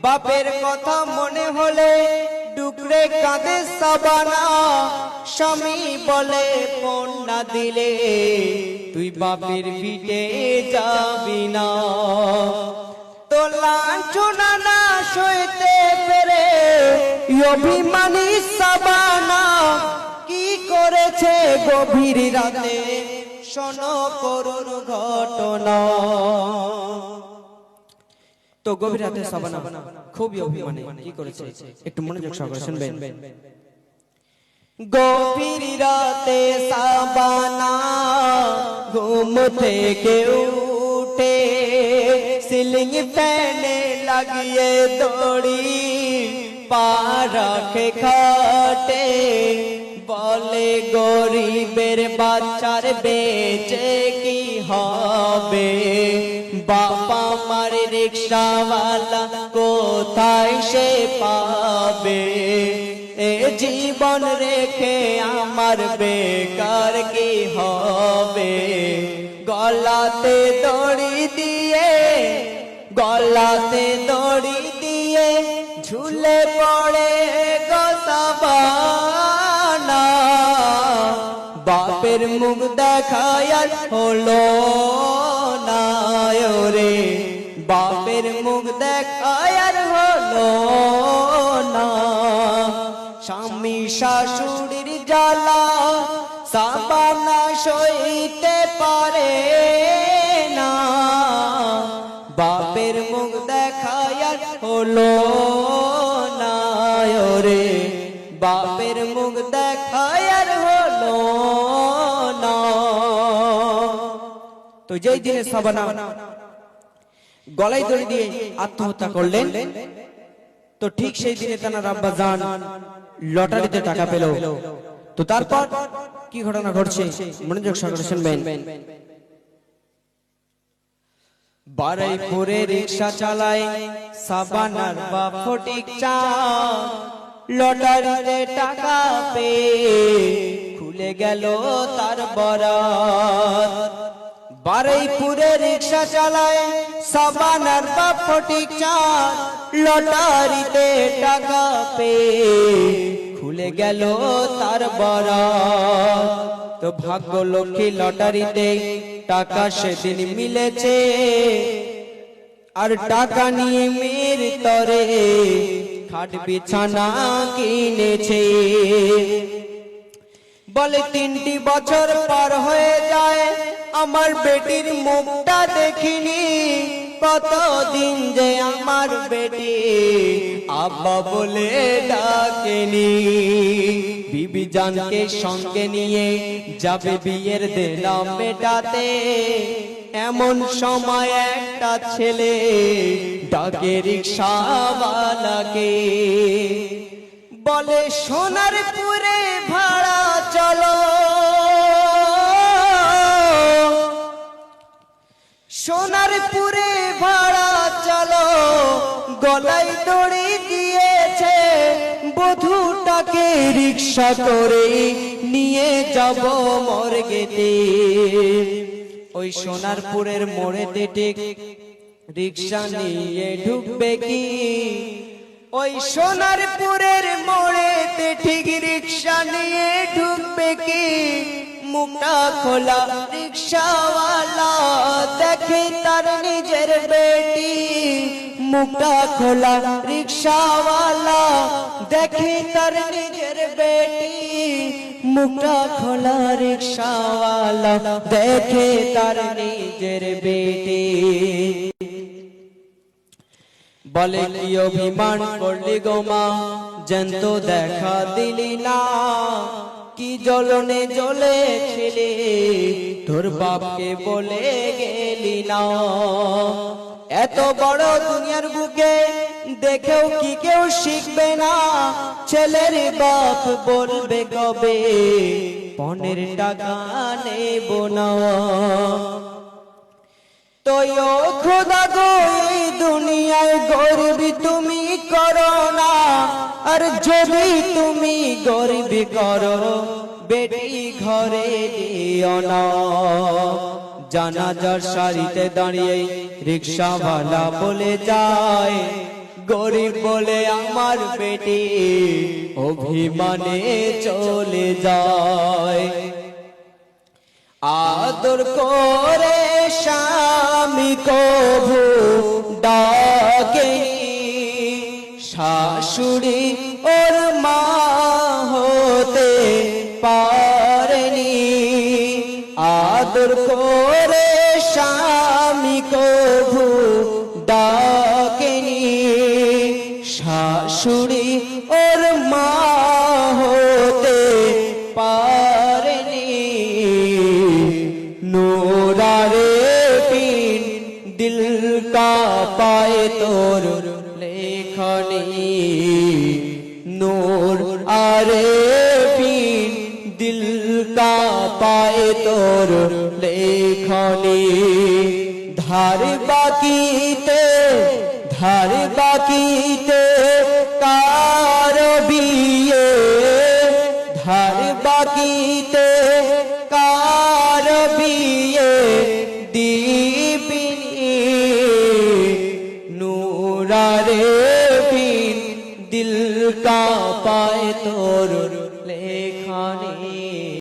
বাপের কথা মনে হলে ডুকরে কাঁদে সাবানা। স্বামী বলে ফোন না দিলে তুই বাপের ভিটে যাবি না। তো লাঞ্ছনা না সইতে পেরে অভিমানী সাবানা কি করেছে গভীর রাতে শোনো করুণ ঘটনা। তো গভীর রাতে সাবানা খুবই অভিমানী কি করেছে একটু মনোযোগ সহকারে শুনবেন। গভীর রাতে সাবানা ঘুম থেকে উঠে সিলিং ফ্যানে লাগিয়ে দড়ি পা রাখে খাটে। বলে গরিবের বাচ্চার বেঁচে কি হবে, বাবা মার রিকশাওয়ালা কোথায় সে পাবে। এ জীবন রেখে আমার বেকার কি হবে। গলাতে দড়ি দিয়ে ঝুলে পড়ে গো সাবানা। বাপের মুখ দেখায় হলো না রে, বাপের মুখ দেখায় হলো না। স্বামী শাশুড়ির জ্বালা সাবানা সইতে পারে না। বাপের মুখ দেখায় হলো না রে, বাপের মুখ দেখায় হলো না। তো যেই দিনে সাবানা গলায় দড়ি দিয়ে আত্মহত্যা করলেন, তো ঠিক সেই দিনে তার আব্বা জান লটারিতে টাকা পেল। তো তারপর কি ঘটনা ঘটছে মনোযোগ সহকারে শুনবেন। বারুইপুরে রিকশা চালায় সাবানার বাপ ফটিক চাঁদ। লটারিতে টাকা পেয়ে খুলে গেল তার বরাত। বারুইপুরে রিকশা চালায় সাবানার বাপ ফটিক চাঁদ। লটারিতে টাকা পেয়ে খুলে গেল তার বরাত। তো ভাগ্য লক্ষ্মী লটারিতে টাকা সেদিন মিলেছে, আর টাকা নিয়ে মেয়ের তরে খাট বিছানা কিনেছে। বলে 3টি বছর পার হয়ে যায় আমার বেটির মুখটা দেখিনি। কতদিন যে আমার বেটি আব্বা বলে ডাকেনি। বিবি জানকে সঙ্গে নিয়ে যাবে বিয়ের দিলাম মেটাতে। এমন সময় একটা ছেলে ডাকে রিকশাওয়ালাকে, বলে সোনারপুরে ভাড়া চলো, সোনারপুরে ভাড়া চলো। গলায় দড়ি দিয়েছে বধূটাকে রিকশা করে নিয়ে যাব মর্গেতে। ওই সোনারপুরের মোড়েতে ঠিক রিকশা নিয়ে ঢুকবে কি, ওই সোনারপুরের মোড়েতে ঠিক রিকশা নিয়ে ঢুকবে কি। মুখটা খোলা রিকশাওয়ালা দেখে তার নিজের বেটি। মুখটা খোলা রিকশাওয়ালা দেখে তার নিজের বেটি। মুখটা খোলা রিকশাওয়ালা দেখে তার নিজের বেটি। বলে কি অভিমান করলি গো মা, জ্যান্ত দেখা দিলি না। কি জ্বলনে জ্বলেছিলে তোর বাপকে বলে গেলি না। এত বড় দুনিয়ার বুকে দেখেও কি কেউ শিখবে না। ছেলের বাপ বলবে কবে পনের টাকা নেব না। তো ও খোদা গো এই দুনিয়ায় গরিবি তুমি করো না। আর যদি তুমি গরিবি করো বেটি ঘরে দিও না। জানাজার সারিতে দাঁড়িয়ে রিকশাওয়ালা বলে যায়, গরিব বলে আমার বেটি অভিমানে চলে যায়। আদর করে স্বামী কভু ডাকেনি, শাশুড়ি ওর মা হতে পারেনি। আদর করে স্বামী কভু ডাকেনি, শাশুড়ি ওর মা হতে পারেনি। নূরারে পিন দিল का पाए তোর লেখনী, নূর আরে পিন দিল का पाए তোর লেখনী। ধার বাকিতে কার বিয়ে, ধার বাকিতে কার বিয়ে দিবিনি। নূরারে বিন দিল का पाए তোর লেখনী।